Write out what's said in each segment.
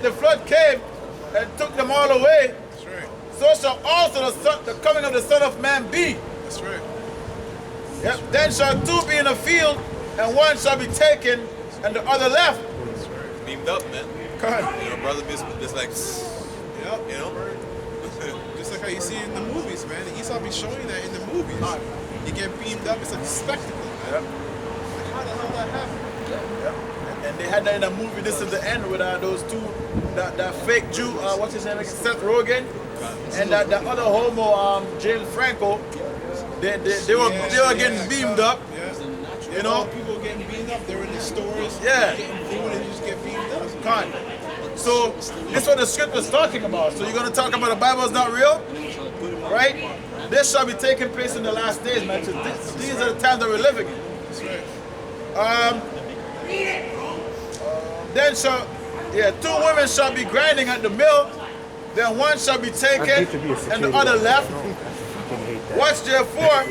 The flood came and took them all away. That's right. So shall also the coming of the Son of Man be. That's right. Yep. Then shall two be in the field, and one shall be taken, and the other left. That's right. Beamed up, man. Come on. You know, brother, just like, Yep. you know. Just like how you see it in the movies, man. The Esau be showing that in the movies. You get beamed up, it's like a spectacle, man. Yep. Like, how the hell that happened? Yep. And they had that in a movie. This is the end with those two, that fake Jew, what's his name again? Seth Rogen, and that other homo, James Franco. They were getting beamed up. Yeah. You know? People getting beamed up. They were in the stores. Yeah. Getting food and you just get beamed up. Con. So this is what the script is talking about. So you're gonna talk about the Bible is not real, right? This shall be taking place in the last days, man. So these are the times that we're living in. That's right. Then two women shall be grinding at the mill, then one shall be taken, and the other left. Watch therefore,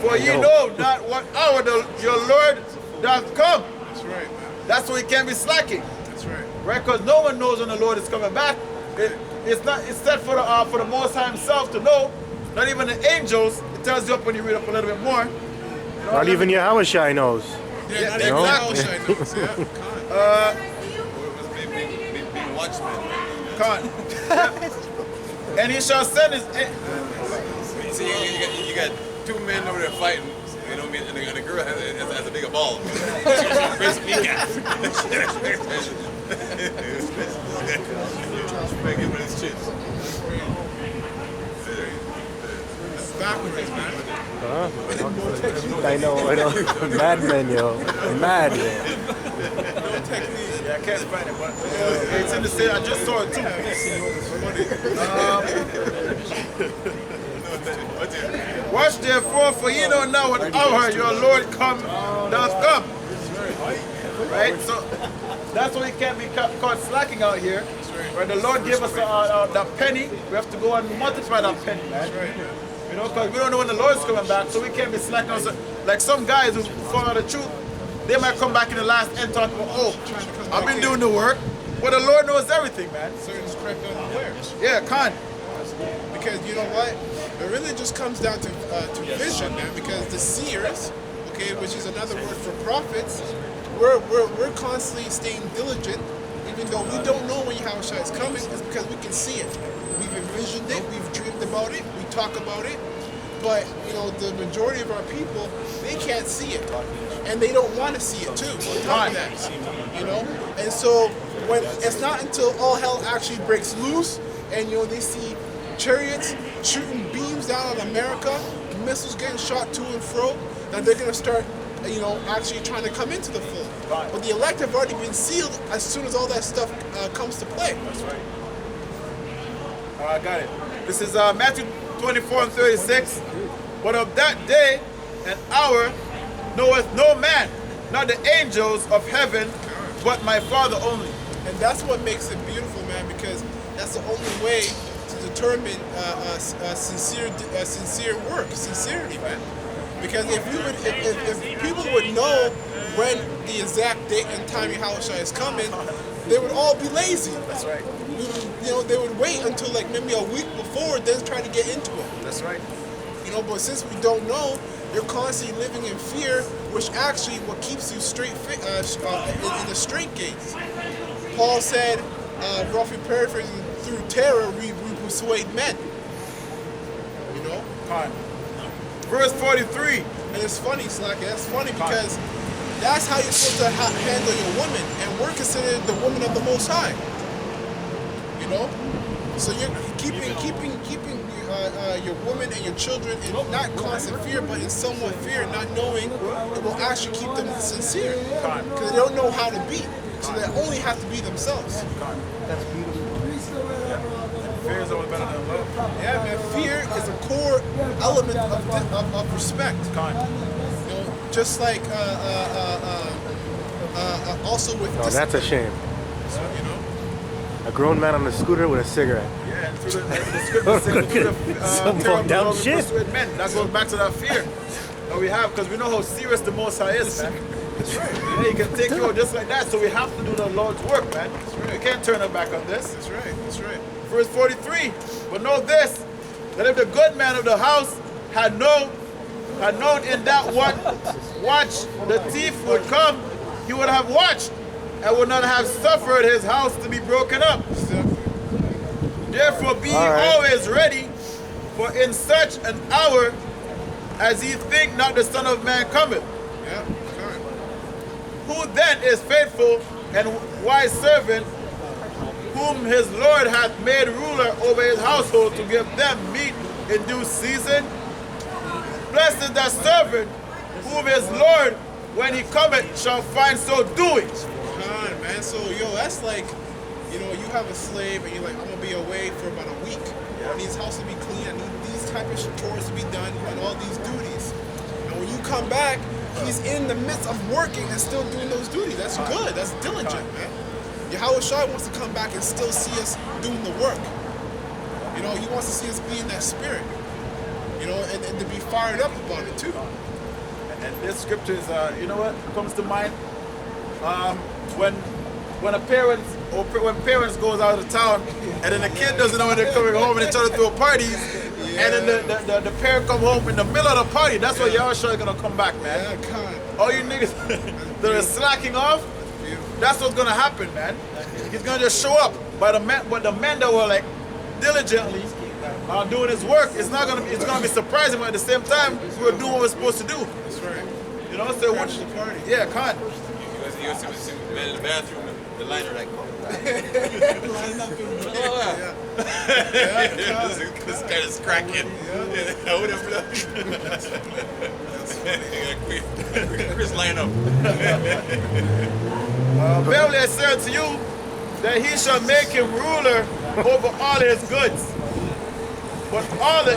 for ye know not what hour your Lord doth come. That's right, man. That's why you can't be slacking, That's right. right? Because no one knows when the Lord is coming back. It's set for the Most High Himself to know. Not even the angels. It tells you up when you read up a little bit more. You know, Not even Yahushua knows. Yeah, not exactly. exactly. Be watchmen. Con. And he shall send his. You see, you got two men over there fighting. You know what I mean? And the girl has a bigger ball. Chris kneecaps. Give him his chins. Backwards, man. I know. Madman, yo. Mad, yo. No technique. Yeah, I can't find it, but it's in the state. I just saw it too. Watch therefore, for ye don't know what hour your Lord doth come. Right? So that's why we can't be caught slacking out here. Right? The Lord gave us that penny. We have to go and multiply that penny, man. You know, because we don't know when the Lord's coming back, so we can't be slacking on. Like some guys who follow the truth, they might come back in the last end talking about, oh, I've been doing the work. But the Lord knows everything, man. Certain script unawares. Yeah, con. Because you know what? It really just comes down to vision, man. Because the seers, okay, which is another word for prophets, we're constantly staying diligent, even though we don't know when Yahushua is coming, is because we can see it. We've envisioned it, we've dreamed about it, we talk about it, but you know, the majority of our people, they can't see it, and they don't want to see it too. On top of that, you know, and so when it's not until all hell actually breaks loose, and you know they see chariots shooting beams down on America, missiles getting shot to and fro, that they're gonna start, you know, actually trying to come into the fold. Right. But the elect have already been sealed as soon as all that stuff comes to play. That's right. I got it. This is Matthew 24:36. But of that day and hour knoweth no man, not the angels of heaven, but my Father only. And that's what makes it beautiful, man, because that's the only way to determine sincere work, sincerity, man. Because if people would know when the exact date and time Yahushua is coming, they would all be lazy. That's right. You know, they would wait until like maybe a week before, then try to get into it. That's right. You know, but since we don't know, you're constantly living in fear, which actually what keeps you straight in the straight gates. Paul said, roughly paraphrasing, through terror we persuade men. You know? Con. Verse 43. And it's funny, Slacky, that's funny because that's how you're supposed to handle your woman, and we're considered the woman of the Most High. You know? So you're keeping your woman and your children in not constant fear, but in somewhat fear, not knowing it will actually keep them sincere. Because they don't know how to be. So they only have to be themselves. That's beautiful. Fear is always better than love. Yeah, man. Fear is a core element of respect. Con. You know, just like also with Oh, that's a shame. you know. A grown man on a scooter with a cigarette. Yeah, and through the scripture says through Some terror dumb of shit. persuade men. That goes back to that fear that we have, because we know how serious the Most High is, man. That's right. Yeah, he can take you out just like that. So we have to do the Lord's work, man. We can't turn our back on this. That's right. That's right. Verse 43. But know this, that if the good man of the house had known in that watch the thief would come, he would have watched and would not have suffered his house to be broken up. Therefore be always ready, for in such an hour as ye think not the Son of Man cometh. Yeah. Correct. Who then is faithful and wise servant, whom his Lord hath made ruler over his household to give them meat in due season? Blessed is that servant whom his Lord, when he cometh, shall find so doing. Come on, man. So, yo, that's like, you know, you have a slave and you're like, I'm gonna be away for about a week. I need his house to be clean. I need these type of chores to be done and all these duties. And when you come back, he's in the midst of working and still doing those duties. That's good. That's diligent, man. Yahweh Shai wants to come back and still see us doing the work. You know, he wants to see us be in that spirit. You know, and to be fired up about it too. And this scripture is, you know what comes to mind? When parents goes out of town and then the kid doesn't know when they're coming home and they try to throw parties, and then the parent come home in the middle of the party. That's why Yahweh Shai gonna come back, man. Yeah, God. All you niggas that are slacking off, that's what's gonna happen, man. He's gonna just show up. But the men that were like diligently doing his work, it's gonna be surprising, but at the same time, we're doing what we're supposed to do. That's right. You know, so Crash the party. yeah, can't. You see the man in the bathroom, the liner like, this guy is cracking. Chris, line up. Verily I say unto you, that he shall make him ruler over all his goods. But but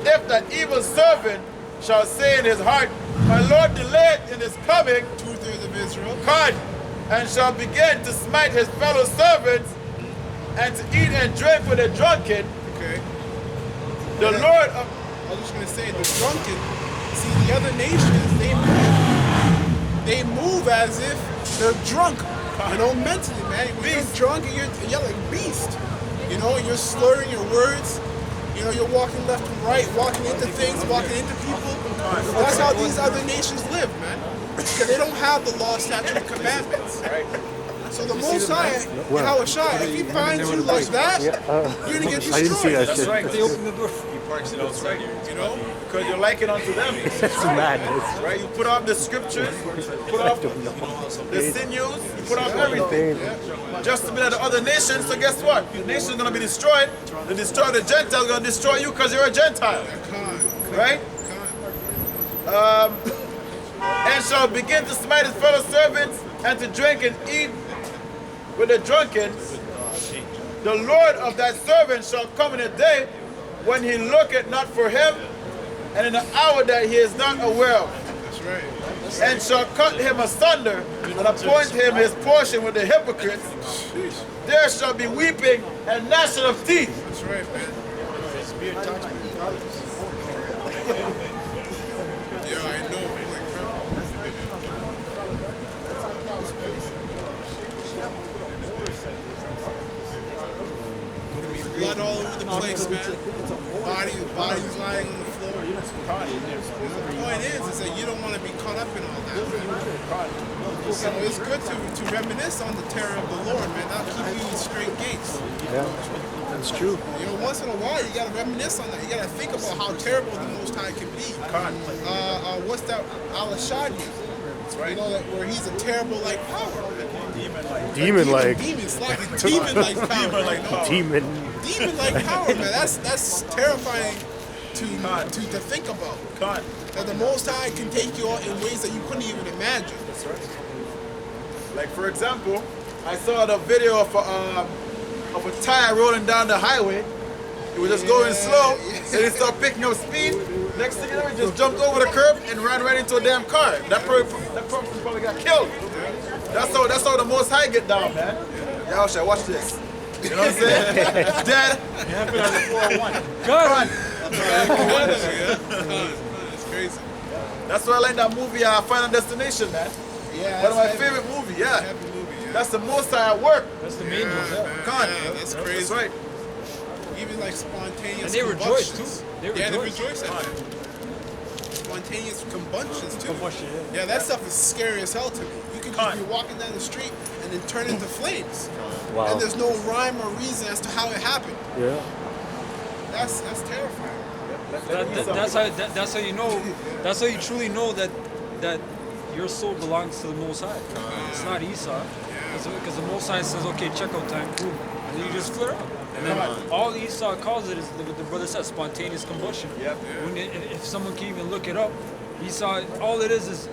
if that evil servant shall say in his heart, my Lord delayed in his coming, 2/3 of Israel. God, and shall begin to smite his fellow servants and to eat and drink with the drunken, Okay. the Lord of I was just gonna say the drunken. See, the other nations, they move as if they're drunk. You know, mentally, man. When you're drunk and you're like beast. You know, you're slurring your words. You know, you're walking left and right, walking into things, walking into people. That's how these other nations live, man. Because they don't have the law, statute, and commandments. So the Most High, Yahweh Shai, if he finds you like that, you're gonna get destroyed. I didn't see that That's shit. right. He parks it outside here. You know, because you like it unto them. That's madness. Right? You put off the scriptures, put off the sinews, you put off everything. Just to be like the other nations, so guess what? The nation's gonna be destroyed. The destroy the Gentiles gonna destroy you because you're a Gentile. Right? And shall begin to smite his fellow servants and to drink and eat with the drunken. The Lord of that servant shall come in a day when he looketh not for him, and in an hour that he is not aware of. That's right. And shall cut him asunder and appoint him his portion with the hypocrites. There shall be weeping and gnashing of teeth. That's right, man. Yeah, I know. Blood all over the place, man. Bodies lying on the floor. The point is that you don't want to be caught up in all that, man. So it's good to reminisce on the terror of the Lord, man. That'll keep you in straight gates. Yeah, that's true. You know, once in a while, you gotta reminisce on that. You gotta think about how terrible the Most High can be. What's that? Al-Ashadi. You know, that where he's a terrible like power. Demon-like. Demon-like power. Demon-like power, man. That's terrifying to think about. That the Most High can take you out in ways that you couldn't even imagine. That's right. Like for example, I saw the video of a tire rolling down the highway. It was just going slow, and it started picking up speed. Next thing you know, it just jumped over the curb and ran right into a damn car. That person probably got killed. That's how the Most High get down, man. Yeah, I'll watch this. You know what I'm saying? Dad. It happened on the 401. Gun. That's crazy. That's why I like that movie, Final Destination, man. Yeah, One of my that's heavy. favorite movies, yeah. Heavy movie, yeah. That's the most I at work. That's the main ones, yeah. man, Con. yeah, that's crazy. That's right. Even like spontaneous And they rejoice, combustions. too. They Yeah, they rejoice. rejoice at that. Spontaneous combustions too. Combustion, yeah. Yeah, that stuff is scary as hell to me. You can just Con. be walking down the street and then turn into flames. Wow. And there's no rhyme or reason as to how it happened. Yeah. That's terrifying. That's how you know. That's how you truly know that your soul belongs to the Most High. It's not Esau, because the Most High says, "Okay, checkout time, boom," and then you just flare up. And then all Esau calls it is what the brother says, spontaneous combustion. Yep. When if someone can even look it up, Esau, all it is